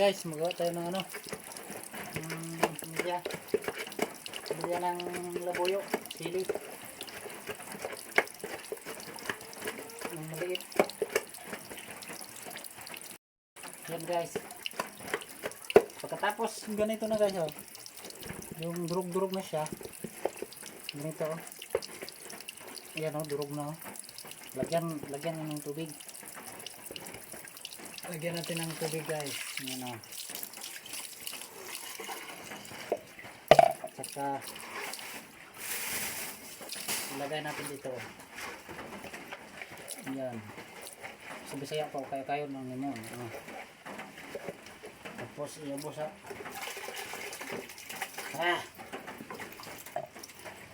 guys, magawa tayo ng ano, bilya ng labuyo, sili, ng maliit. Yan guys, pagkatapos ganito na guys, oh, yung durug-durug na siya, ganito, oh. Ayan, oh, durug na, oh. Lagyan ng tubig. Lagyan natin ng tubig guys. Yan, oh. Saka ilagay natin dito. Yan. Sa Bisaya po, kayo ng limon. Oh. Tapos iabos sa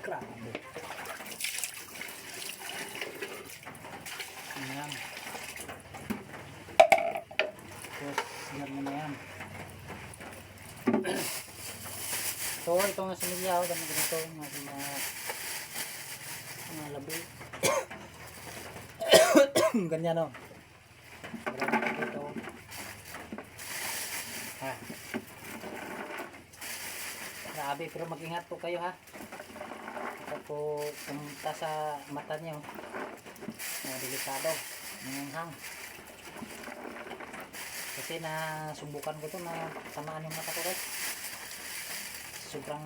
grabe. Yan. Tapos yan na yan. So ito nga similya, dami ganito mga labi. Ganyan, oh. Dito. Grabe, pero mag-ingat po kayo, ha. Ito po pumunta sa mata niyo. Delikado. Nanganghang. Kasi nasubukan ko ito na tamaan yung mata ko guys. Sobrang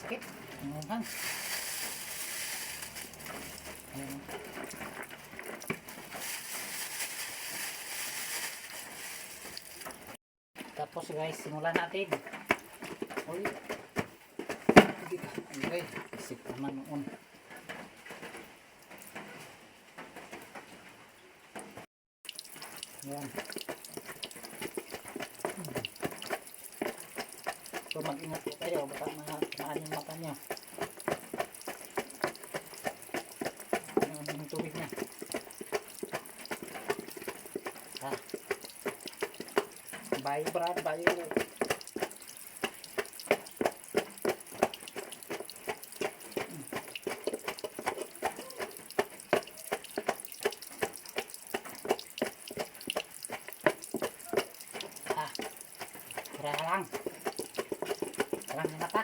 sakit. Nanganghang. Ayan. Tapos guys, simulan natin. Uy. Okay. Isip naman noon. Ayan. So mag-ingat po kayo, baka mahaan yung mata nyo. Ayan yung tubig na. Bayo brad, bayo. Halang yung mata.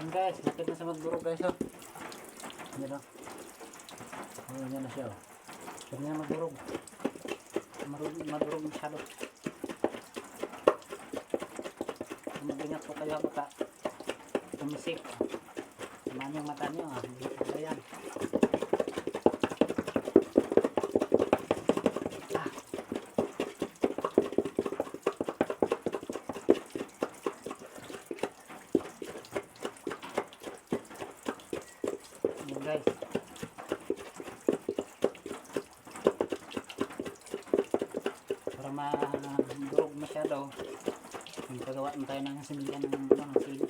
Yan guys, lapit na sa magdurog guys, oh. Yan, oh. Oh, yan na siya, oh. Yan na magdurog. Madurog masyado. Mag-ingat po kayo baka tumisip. Samahan yung mata nyo, ah. Ayan. Guys, para ma-durog masyado, magpagawa tayo ng similya ng sili.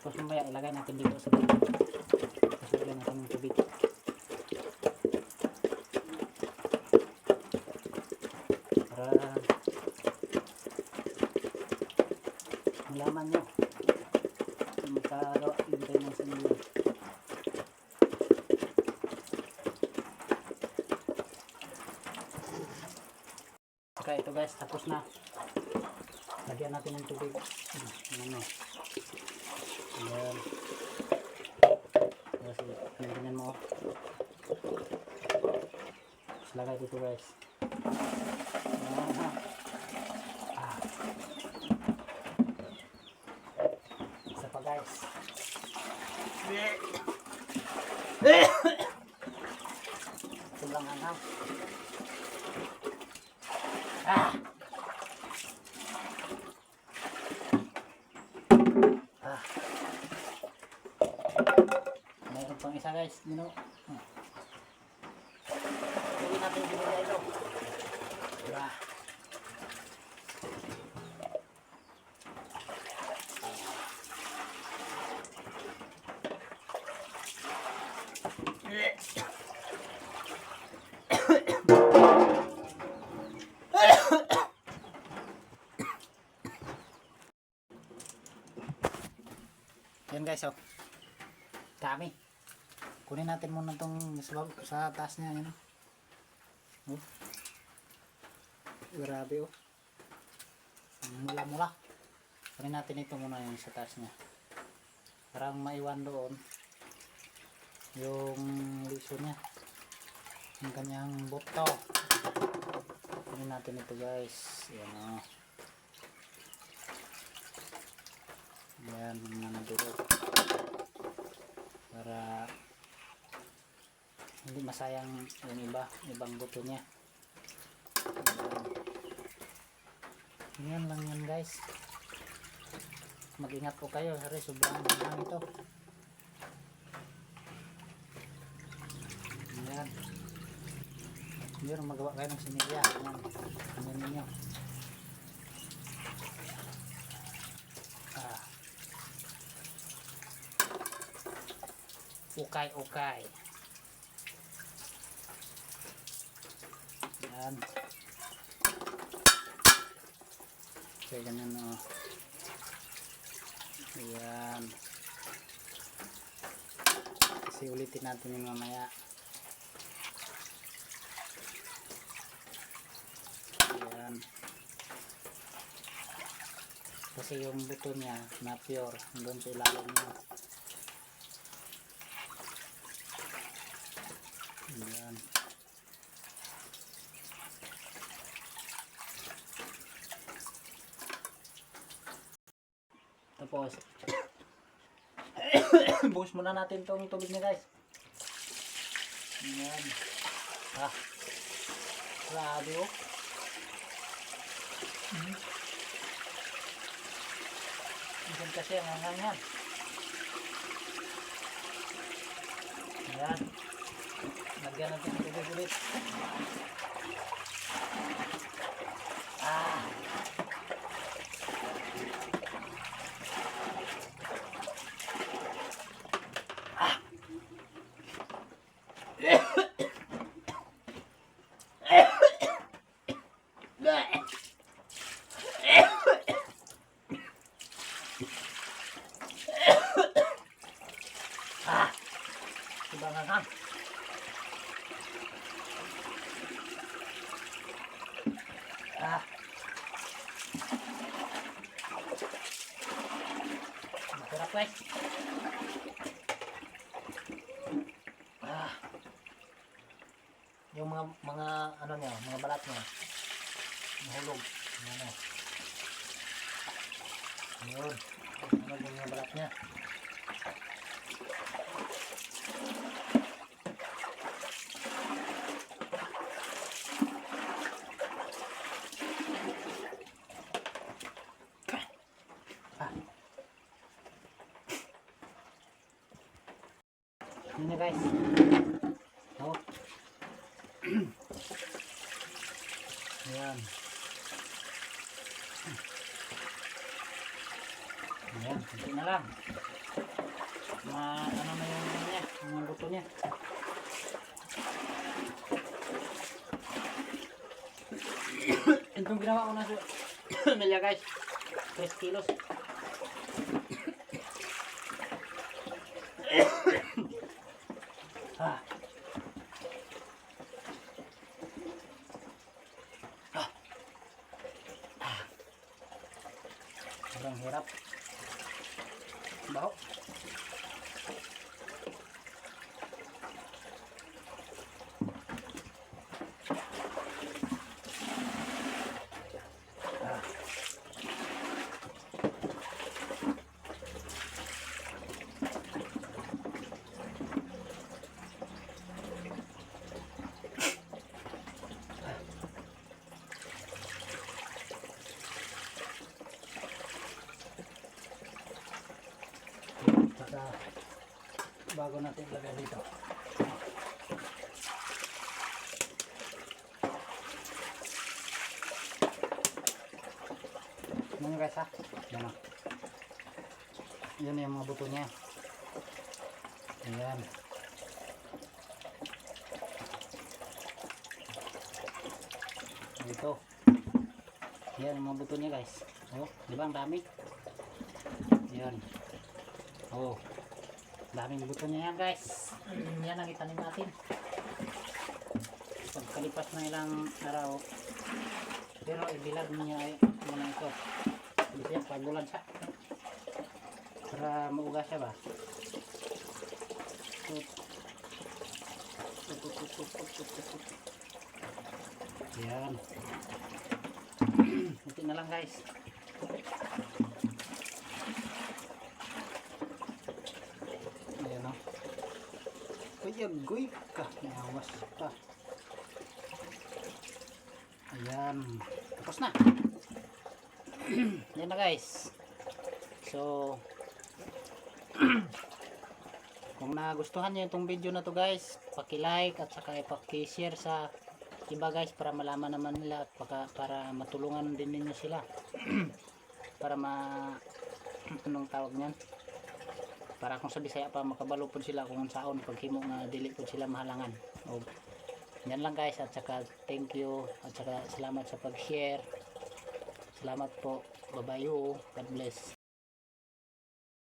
Tapos mamaya ilagay natin dito sa dito. Tapos ilagay natin ng tubig. Para malaman nyo magkagawa din tayo ng similya. Okay, ito guys, tapos na. Lagyan natin ng tubig. Ayan. Tapos ganyan mo. Tapos lagay dito guys. Isa pa guys. Sobrang anghang. Mayroon pang isa guys. Hindi natin binigay ito. Diba? Yan guys, oh. Dami. Kunin natin muna itong sa taas niya. Yan, oh. Grabe, oh. Mula-mula. Kunin natin ito muna yung sa taas niya. Parang maiwan doon yung liso niya. Yung kanyang buto. Kunin natin ito guys. Yan, oh. Yan, nanadulog para hindi masayang yung ibang buto niya. Yan lang yan guys. Mag-ingat po kayo kasi sobrang lang ito. Yan. Yun, magawa kayo ng similya. Yan ninyo. Ukay. Yan. Okay, ganyan o. Yan. Kasi ulitin natin yung mamaya. Yan. Kasi yung buto niya na pure, doon sa ilalim niya. Yan. Tapos buhos muna natin tong tubig niya guys. Yan. Grabe oh. Minsan kasi ang hangan. Yan. Lagyan natin ang tubig ulit. Ibangan. Masarap guys. Yung mga ano niya, mga balat niya. Mahulog. Ano. Yun. Ano yung mga balat niya. Yun na guys. Oh. Ayan. Ayan, kunti na lang. Ano na yung niya, yung luto niya. Itong ginawa ko na sa milya guys. 3 kilos. Sobrang hirap. Baho. bago natin ilagay dito. Ano nyo guys ha? Yan o. Yun yung mga buto niya. Ayan. Ito. Ayan ang mga buto niya guys. Oh, di ba ang dami? Ayan. Oh. Daming buto niya yan guys. Yan ang itanim natin. Pagkalipas ng ilang araw, pero ibilad niya ay muna ito. Hindi yan, pagulan siya. Para mauga siya ba? Yan. Ito na lang guys. Ayan o. Kaya goy ka. Nawas pa. Ayan. Tapos na. Yan na guys. So kung nagustuhan nyo itong video na to guys, paki-like at saka paki-share sa iba guys para malaman naman nila at para matulungan din ninyo sila. Para anong tawag niyan? Para kung sa Bisaya pa makabalo po sila kung saon paghimo nga dili po sila mahalangan. O, yan lang guys at saka thank you at saka salamat sa pag-share. Salamat po. Bye-bye. God bless.